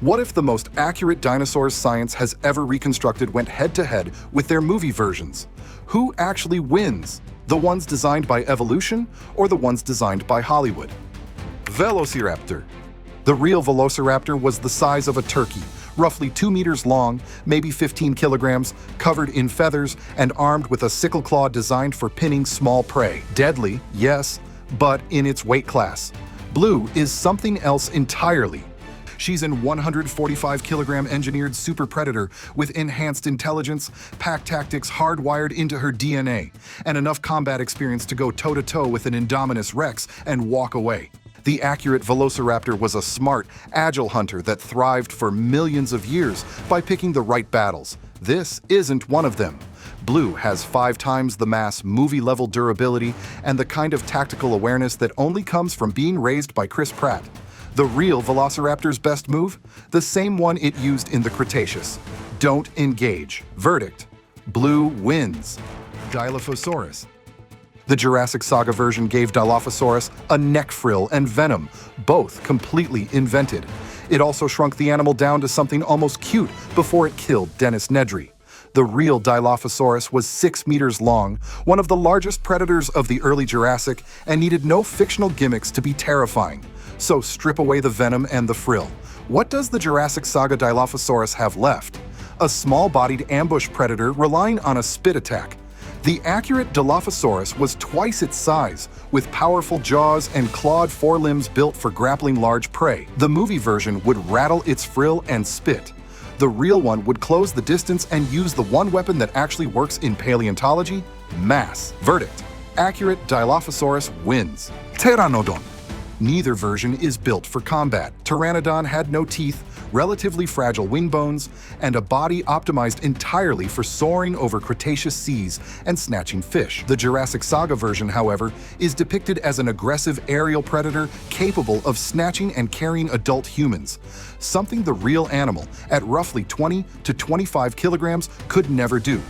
What if the most accurate dinosaurs science has ever reconstructed went head-to-head with their movie versions? Who actually wins? The ones designed by evolution or the ones designed by Hollywood? Velociraptor. The real Velociraptor was the size of a turkey, roughly 2 meters long, maybe 15 kilograms, covered in feathers, and armed with a sickle claw designed for pinning small prey. Deadly, yes, but in its weight class. Blue is something else entirely. She's an 145-kilogram engineered super predator with enhanced intelligence, pack tactics hardwired into her DNA, and enough combat experience to go toe-to-toe with an Indominus Rex and walk away. The accurate Velociraptor was a smart, agile hunter that thrived for millions of years by picking the right battles. This isn't one of them. Blue has 5 times the mass, movie-level durability, and the kind of tactical awareness that only comes from being raised by Chris Pratt. The real Velociraptor's best move? The same one it used in the Cretaceous. Don't engage. Verdict: Blue wins. Dilophosaurus. The Jurassic Saga version gave Dilophosaurus a neck frill and venom, both completely invented. It also shrunk the animal down to something almost cute before it killed Dennis Nedry. The real Dilophosaurus was 6 meters long, one of the largest predators of the early Jurassic, and needed no fictional gimmicks to be terrifying. So strip away the venom and the frill. What does the Jurassic Saga Dilophosaurus have left? A small-bodied ambush predator relying on a spit attack. The accurate Dilophosaurus was twice its size, with powerful jaws and clawed forelimbs built for grappling large prey. The movie version would rattle its frill and spit. The real one would close the distance and use the one weapon that actually works in paleontology: mass. Verdict: accurate Dilophosaurus wins. Pteranodon. Neither version is built for combat. Pteranodon had no teeth, relatively fragile wing bones, and a body optimized entirely for soaring over Cretaceous seas and snatching fish. The Jurassic Saga version, however, is depicted as an aggressive aerial predator capable of snatching and carrying adult humans, something the real animal, at roughly 20 to 25 kilograms, could never do.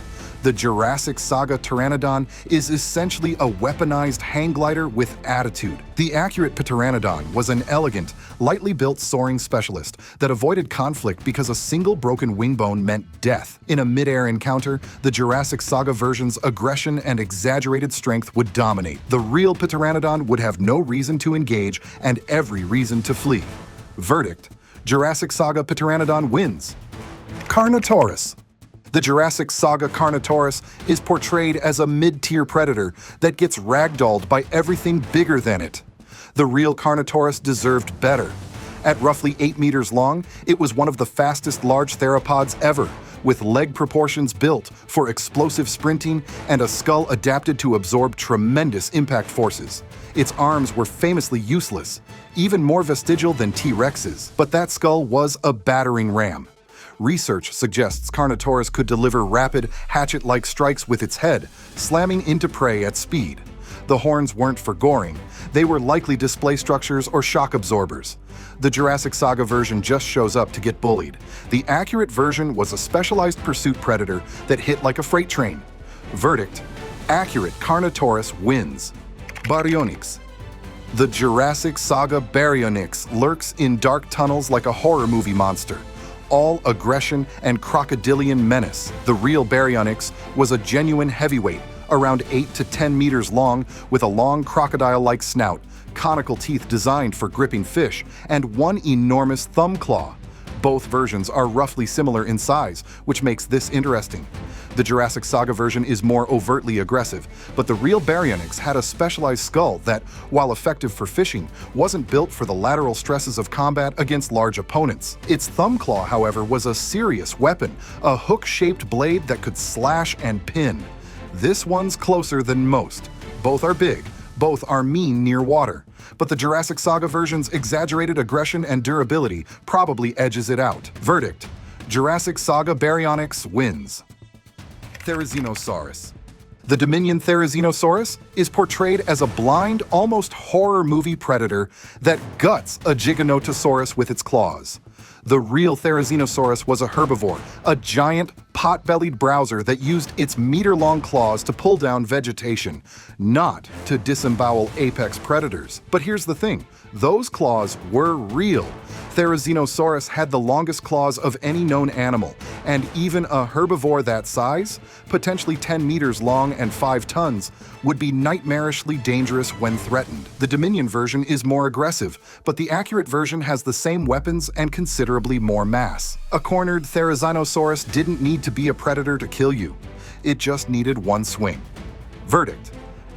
The Jurassic Saga Pteranodon is essentially a weaponized hang glider with attitude. The accurate Pteranodon was an elegant, lightly built soaring specialist that avoided conflict because a single broken wing bone meant death. In a mid-air encounter, the Jurassic Saga version's aggression and exaggerated strength would dominate. The real Pteranodon would have no reason to engage and every reason to flee. Verdict: Jurassic Saga Pteranodon wins. Carnotaurus. The Jurassic Saga Carnotaurus is portrayed as a mid-tier predator that gets ragdolled by everything bigger than it. The real Carnotaurus deserved better. At roughly 8 meters long, it was one of the fastest large theropods ever, with leg proportions built for explosive sprinting and a skull adapted to absorb tremendous impact forces. Its arms were famously useless, even more vestigial than T-Rex's, but that skull was a battering ram. Research suggests Carnotaurus could deliver rapid, hatchet-like strikes with its head, slamming into prey at speed. The horns weren't for goring. They were likely display structures or shock absorbers. The Jurassic Saga version just shows up to get bullied. The accurate version was a specialized pursuit predator that hit like a freight train. Verdict: accurate Carnotaurus wins. Baryonyx. The Jurassic Saga Baryonyx lurks in dark tunnels like a horror movie monster, all aggression and crocodilian menace. The real Baryonyx was a genuine heavyweight, around 8 to 10 meters long, with a long crocodile-like snout, conical teeth designed for gripping fish, and one enormous thumb claw. Both versions are roughly similar in size, which makes this interesting. The Jurassic Saga version is more overtly aggressive, but the real Baryonyx had a specialized skull that, while effective for fishing, wasn't built for the lateral stresses of combat against large opponents. Its thumb claw, however, was a serious weapon, a hook-shaped blade that could slash and pin. This one's closer than most. Both are big, both are mean near water, but the Jurassic Saga version's exaggerated aggression and durability probably edges it out. Verdict: Jurassic Saga Baryonyx wins. Therizinosaurus. The Dominion Therizinosaurus is portrayed as a blind, almost horror movie predator that guts a Giganotosaurus with its claws. The real Therizinosaurus was a herbivore, a giant, pot-bellied browser that used its meter-long claws to pull down vegetation, not to disembowel apex predators. But here's the thing, those claws were real. Therizinosaurus had the longest claws of any known animal, and even a herbivore that size, potentially 10 meters long and 5 tons, would be nightmarishly dangerous when threatened. The Dominion version is more aggressive, but the accurate version has the same weapons and considerably more mass. A cornered Therizinosaurus didn't need to be a predator to kill you. It just needed one swing. Verdict: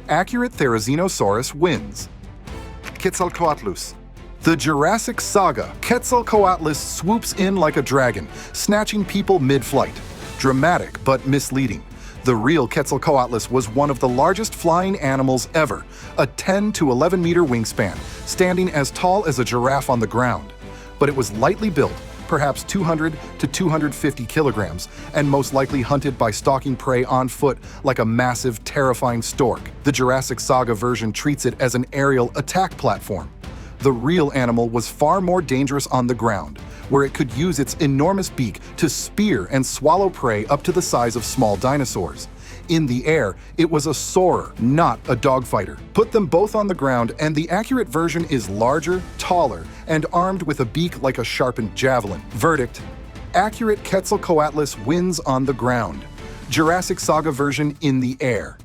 accurate Therizinosaurus wins. Quetzalcoatlus. The Jurassic saga, Quetzalcoatlus swoops in like a dragon, snatching people mid-flight. Dramatic but misleading. The real Quetzalcoatlus was one of the largest flying animals ever, a 10 to 11 meter wingspan, standing as tall as a giraffe on the ground. But it was lightly built, perhaps 200 to 250 kilograms, and most likely hunted by stalking prey on foot like a massive, terrifying stork. The Jurassic Saga version treats it as an aerial attack platform. The real animal was far more dangerous on the ground, where it could use its enormous beak to spear and swallow prey up to the size of small dinosaurs. In the air, it was a soarer, not a dogfighter. Put them both on the ground, and the accurate version is larger, taller, and armed with a beak like a sharpened javelin. Verdict: accurate Quetzalcoatlus wins on the ground. Jurassic Saga version in the air.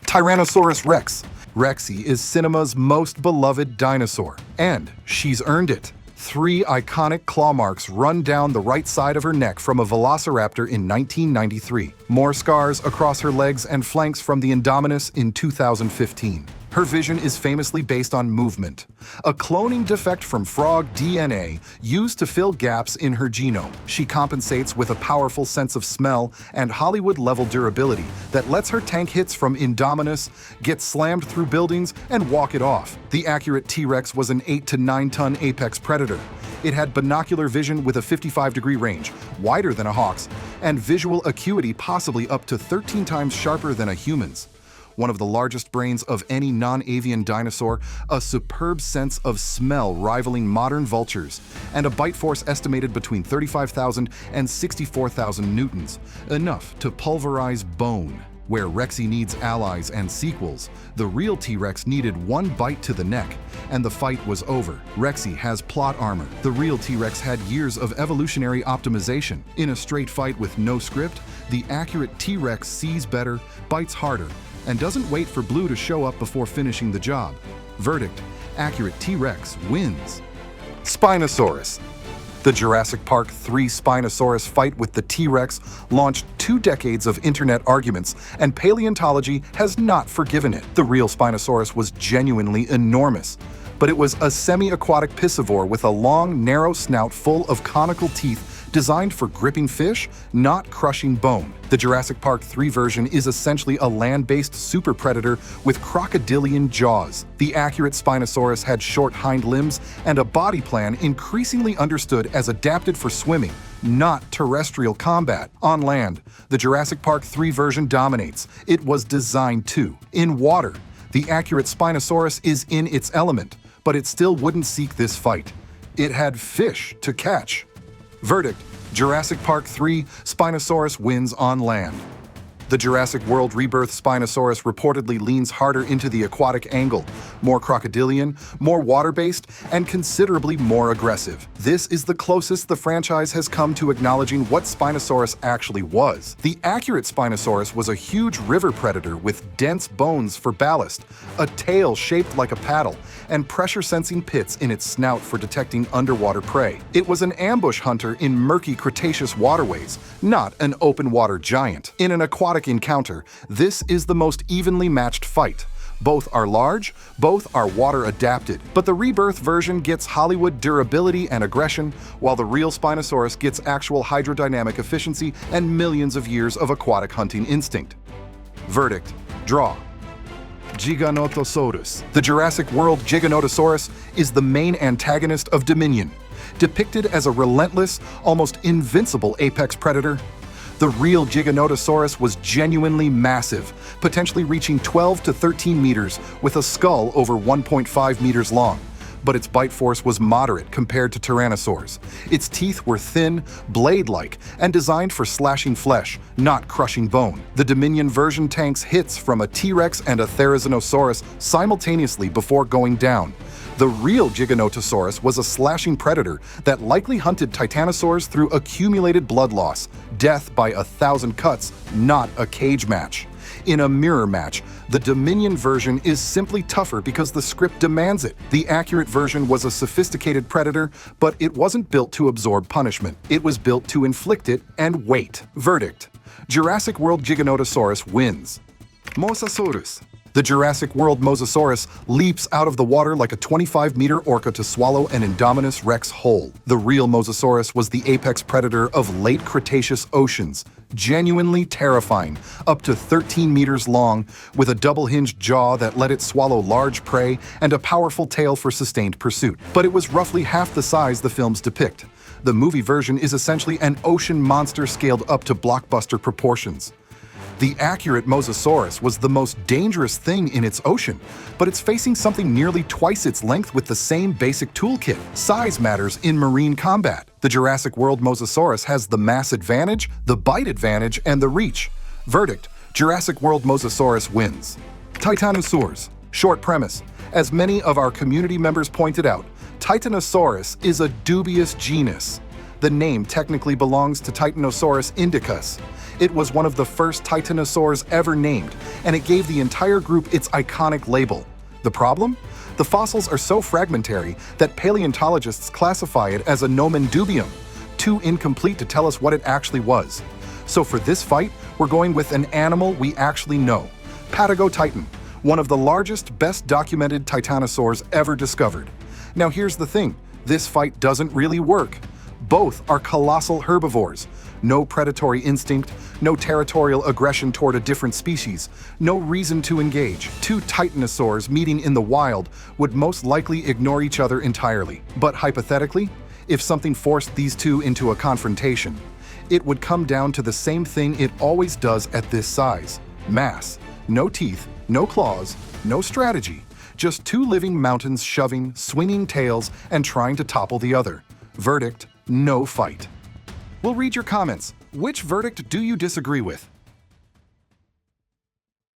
Tyrannosaurus Rex. Rexy is cinema's most beloved dinosaur, and she's earned it. 3 iconic claw marks run down the right side of her neck from a Velociraptor in 1993. More scars across her legs and flanks from the Indominus in 2015. Her vision is famously based on movement, a cloning defect from frog DNA used to fill gaps in her genome. She compensates with a powerful sense of smell and Hollywood-level durability that lets her tank hits from Indominus, get slammed through buildings, and walk it off. The accurate T-Rex was an 8 to 9 ton apex predator. It had binocular vision with a 55-degree range, wider than a hawk's, and visual acuity possibly up to 13 times sharper than a human's. One of the largest brains of any non-avian dinosaur, a superb sense of smell rivaling modern vultures, and a bite force estimated between 35,000 and 64,000 newtons, enough to pulverize bone. Where Rexy needs allies and sequels, the real T-Rex needed one bite to the neck, and the fight was over. Rexy has plot armor. The real T-Rex had years of evolutionary optimization. In a straight fight with no script, the accurate T-Rex sees better, bites harder, and doesn't wait for blue to show up before finishing the job. Verdict: accurate T-Rex wins. Spinosaurus. The Jurassic Park 3 Spinosaurus fight with the T-Rex launched 2 decades of internet arguments, and paleontology has not forgiven it. The real Spinosaurus was genuinely enormous, but it was a semi-aquatic piscivore with a long, narrow snout full of conical teeth designed for gripping fish, not crushing bone. The Jurassic Park 3 version is essentially a land-based super predator with crocodilian jaws. The accurate Spinosaurus had short hind limbs and a body plan increasingly understood as adapted for swimming, not terrestrial combat. On land, the Jurassic Park 3 version dominates. It was designed to. In water, the accurate Spinosaurus is in its element, but it still wouldn't seek this fight. It had fish to catch. Verdict: Jurassic Park 3 Spinosaurus wins on land. The Jurassic World Rebirth Spinosaurus reportedly leans harder into the aquatic angle, more crocodilian, more water-based, and considerably more aggressive. This is the closest the franchise has come to acknowledging what Spinosaurus actually was. The accurate Spinosaurus was a huge river predator with dense bones for ballast, a tail shaped like a paddle, and pressure-sensing pits in its snout for detecting underwater prey. It was an ambush hunter in murky Cretaceous waterways, not an open-water giant. In an aquatic encounter, this is the most evenly matched fight. Both are large, both are water-adapted, but the Rebirth version gets Hollywood durability and aggression, while the real Spinosaurus gets actual hydrodynamic efficiency and millions of years of aquatic hunting instinct. Verdict: draw. Giganotosaurus. The Jurassic World Giganotosaurus is the main antagonist of Dominion. Depicted as a relentless, almost invincible apex predator, the real Giganotosaurus was genuinely massive, potentially reaching 12 to 13 meters with a skull over 1.5 meters long. but its bite force was moderate compared to Tyrannosaurs. Its teeth were thin, blade-like, and designed for slashing flesh, not crushing bone. The Dominion version tanks hits from a T-Rex and a Therizinosaurus simultaneously before going down. The real Giganotosaurus was a slashing predator that likely hunted Titanosaurs through accumulated blood loss, death by 1,000 cuts, not a cage match. In a mirror match, the Dominion version is simply tougher because the script demands it. The accurate version was a sophisticated predator, but it wasn't built to absorb punishment. It was built to inflict it and wait. Verdict: Jurassic World Giganotosaurus wins. Mosasaurus. The Jurassic World Mosasaurus leaps out of the water like a 25-meter orca to swallow an Indominus Rex whole. The real Mosasaurus was the apex predator of late Cretaceous oceans, genuinely terrifying, up to 13 meters long, with a double-hinged jaw that let it swallow large prey and a powerful tail for sustained pursuit. But it was roughly half the size the films depict. The movie version is essentially an ocean monster scaled up to blockbuster proportions. The accurate Mosasaurus was the most dangerous thing in its ocean, but it's facing something nearly twice its length with the same basic toolkit. Size matters in marine combat. The Jurassic World Mosasaurus has the mass advantage, the bite advantage, and the reach. Verdict: Jurassic World Mosasaurus wins. Titanosaurs. Short premise: as many of our community members pointed out, Titanosaurus is a dubious genus. The name technically belongs to Titanosaurus indicus. It was one of the first titanosaurs ever named, and it gave the entire group its iconic label. The problem? The fossils are so fragmentary that paleontologists classify it as a nomen dubium, too incomplete to tell us what it actually was. So for this fight, we're going with an animal we actually know: Patagotitan, one of the largest, best documented titanosaurs ever discovered. Now here's the thing, this fight doesn't really work. Both are colossal herbivores. No predatory instinct, no territorial aggression toward a different species, no reason to engage. Two titanosaurs meeting in the wild would most likely ignore each other entirely. But hypothetically, if something forced these two into a confrontation, it would come down to the same thing it always does at this size: mass. No teeth, no claws, no strategy. Just two living mountains shoving, swinging tails, and trying to topple the other. Verdict: no fight. We'll read your comments. Which verdict do you disagree with?